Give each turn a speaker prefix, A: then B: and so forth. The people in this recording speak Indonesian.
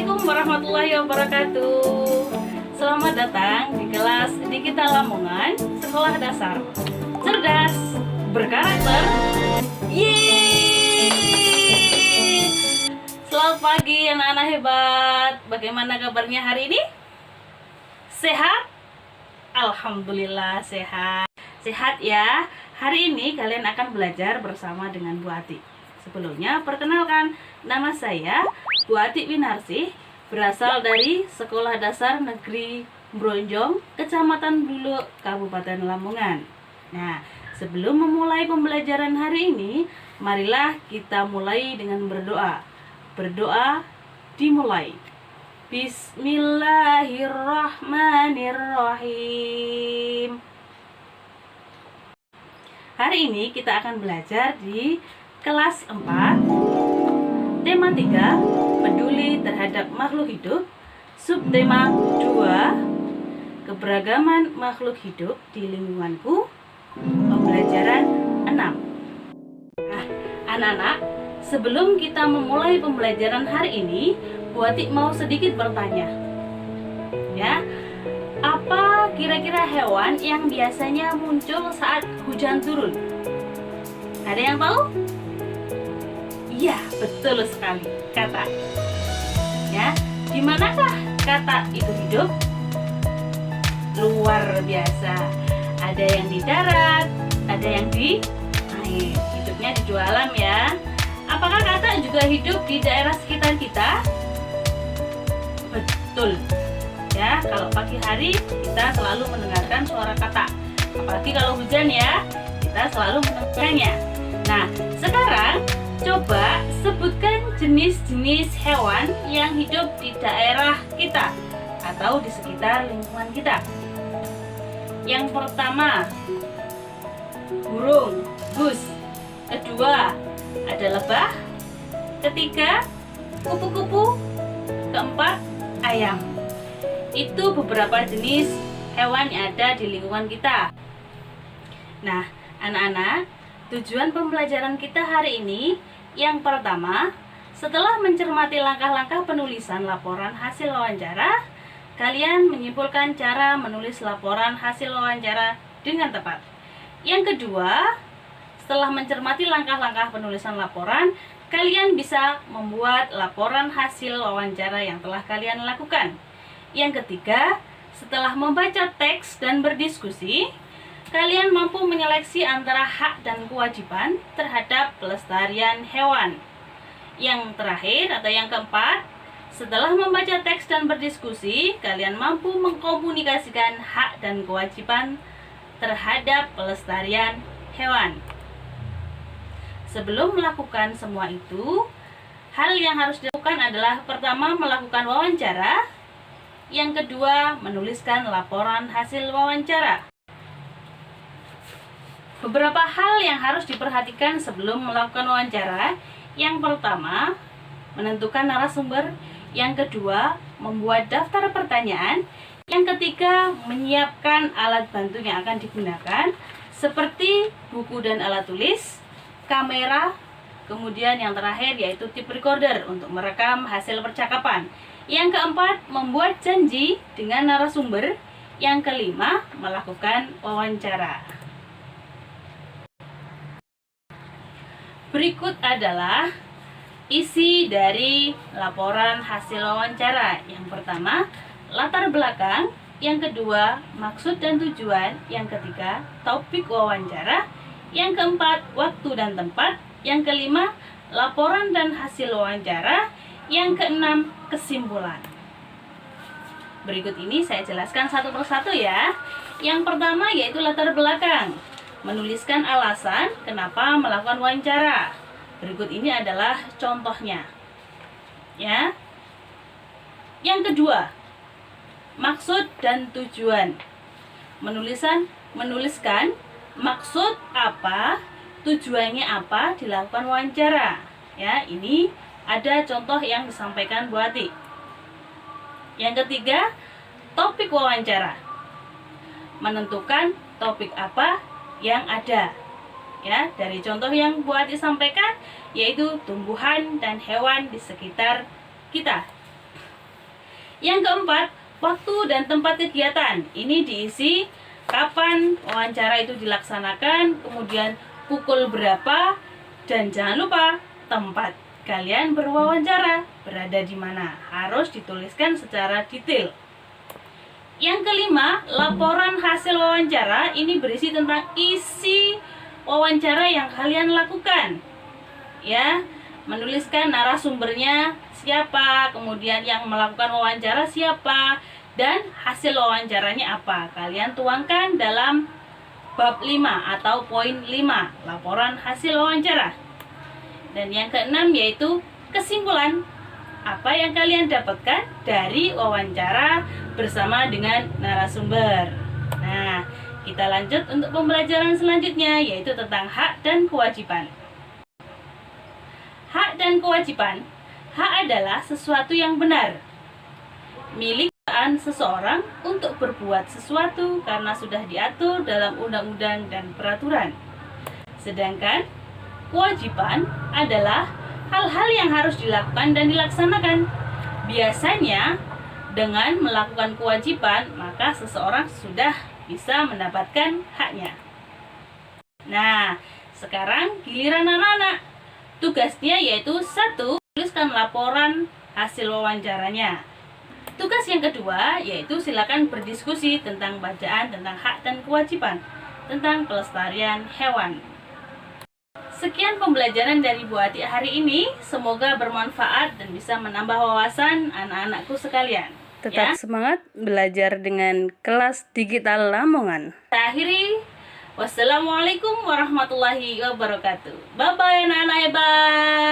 A: Assalamualaikum warahmatullahi wabarakatuh. Selamat datang di kelas Dikita Lamongan, Sekolah Dasar Cerdas Berkarakter. Yeay! Selamat pagi anak-anak hebat. Bagaimana kabarnya hari ini? Sehat? Alhamdulillah sehat. Sehat ya. Hari ini kalian akan belajar bersama dengan Bu Ati. Sebelumnya perkenalkan, nama saya Bu Ati Winarsih, berasal dari Sekolah Dasar Negeri Bronjong, Kecamatan Buluk, Kabupaten Lamongan. Nah, sebelum memulai pembelajaran hari ini, marilah kita mulai dengan berdoa. Berdoa dimulai. Bismillahirrahmanirrahim. Hari ini kita akan belajar di kelas 4, tema 3, peduli terhadap makhluk hidup, subtema 2, keberagaman makhluk hidup di lingkunganku, pembelajaran 6. Nah, anak-anak, sebelum kita memulai pembelajaran hari ini, Bu Ati mau sedikit bertanya. Ya, apa kira-kira hewan yang biasanya muncul saat hujan turun? Ada yang tahu? Iya, betul sekali, kata. Ya, di manakah kata itu hidup? Luar biasa. Ada yang di darat, ada yang di air. Hidupnya di dua alam ya. Apakah kata juga hidup di daerah sekitar kita? Betul. Ya, kalau pagi hari kita selalu mendengarkan suara kata. Apalagi kalau hujan ya, kita selalu mendengarkannya. Nah, sekarang coba sebutkan jenis-jenis hewan yang hidup di daerah kita atau di sekitar lingkungan kita. Yang pertama, burung, bus. Kedua, ada lebah. Ketiga, kupu-kupu. Keempat, ayam. Itu beberapa jenis hewan yang ada di lingkungan kita. Nah, anak-anak, tujuan pembelajaran kita hari ini yang pertama, setelah mencermati langkah-langkah penulisan laporan hasil wawancara, kalian menyimpulkan cara menulis laporan hasil wawancara dengan tepat. Yang kedua, setelah mencermati langkah-langkah penulisan laporan, kalian bisa membuat laporan hasil wawancara yang telah kalian lakukan. Yang ketiga, setelah membaca teks dan berdiskusi, kalian mampu menyeleksi antara hak dan kewajiban terhadap pelestarian hewan. Yang terakhir atau yang keempat, setelah membaca teks dan berdiskusi, kalian mampu mengkomunikasikan hak dan kewajiban terhadap pelestarian hewan. Sebelum melakukan semua itu, hal yang harus dilakukan adalah pertama melakukan wawancara, yang kedua menuliskan laporan hasil wawancara. Beberapa hal yang harus diperhatikan sebelum melakukan wawancara. Yang pertama, menentukan narasumber. Yang kedua, membuat daftar pertanyaan. Yang ketiga, menyiapkan alat bantu yang akan digunakan, seperti buku dan alat tulis, kamera, kemudian yang terakhir yaitu tape recorder untuk merekam hasil percakapan. Yang keempat, membuat janji dengan narasumber. Yang kelima, melakukan wawancara. Berikut adalah isi dari laporan hasil wawancara. Yang pertama, latar belakang. Yang kedua, maksud dan tujuan. Yang ketiga, topik wawancara. Yang keempat, waktu dan tempat. Yang kelima, laporan dan hasil wawancara. Yang keenam, kesimpulan. Berikut ini saya jelaskan satu persatu ya. Yang pertama yaitu latar belakang. Menuliskan alasan kenapa melakukan wawancara. Berikut ini adalah contohnya. Ya. Yang kedua, maksud dan tujuan. Menuliskan maksud apa, tujuannya apa dilakukan wawancara. Ya, ini ada contoh yang disampaikan Bu Ati. Yang ketiga, topik wawancara. Menentukan topik apa yang ada. Ya, dari contoh yang Bu Ati sampaikan yaitu tumbuhan dan hewan di sekitar kita. Yang keempat, waktu dan tempat kegiatan. Ini diisi kapan wawancara itu dilaksanakan, kemudian pukul berapa, dan jangan lupa tempat kalian berwawancara berada di mana. Harus dituliskan secara detail. Yang kelima, laporan hasil wawancara. Ini berisi tentang isi wawancara yang kalian lakukan. Ya, menuliskan narasumbernya siapa, kemudian yang melakukan wawancara siapa, dan hasil wawancaranya apa. Kalian tuangkan dalam bab 5 atau poin 5, laporan hasil wawancara. Dan yang keenam yaitu kesimpulan. Apa yang kalian dapatkan dari wawancara bersama dengan narasumber. Nah, kita lanjut untuk pembelajaran selanjutnya, yaitu tentang hak dan kewajiban. Hak dan kewajiban. Hak adalah sesuatu yang benar, milik seseorang untuk berbuat sesuatu karena sudah diatur dalam undang-undang dan peraturan. Sedangkan kewajiban adalah hal-hal yang harus dilakukan dan dilaksanakan. Biasanya dengan melakukan kewajiban, maka seseorang sudah bisa mendapatkan haknya. Nah, sekarang giliran anak-anak. Tugasnya yaitu 1. Tuliskan laporan hasil wawancaranya. Tugas yang kedua yaitu silakan berdiskusi tentang bacaan tentang hak dan kewajiban tentang pelestarian hewan. Sekian pembelajaran dari Bu Ati hari ini. Semoga bermanfaat dan bisa menambah wawasan anak-anakku sekalian.
B: Tetap semangat belajar dengan kelas digital Lamongan.
A: Saya akhiri. Wassalamualaikum warahmatullahi wabarakatuh. Bye-bye anak-anak hebat.